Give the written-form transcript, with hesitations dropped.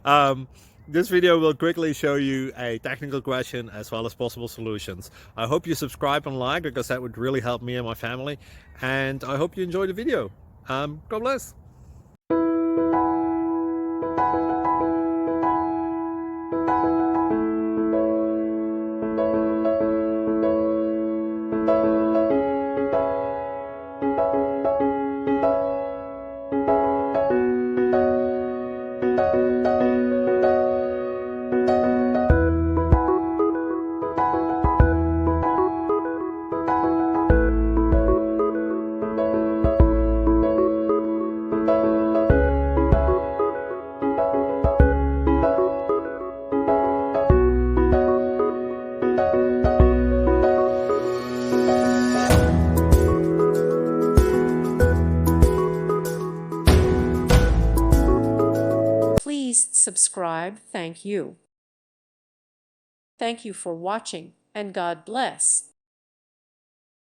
um, this video will quickly show you a technical question as well as possible solutions. I hope you subscribe and like because that would really help me and my family. And I hope you enjoy the video. God bless. Please subscribe. Thank you. Thank you for watching, and God bless.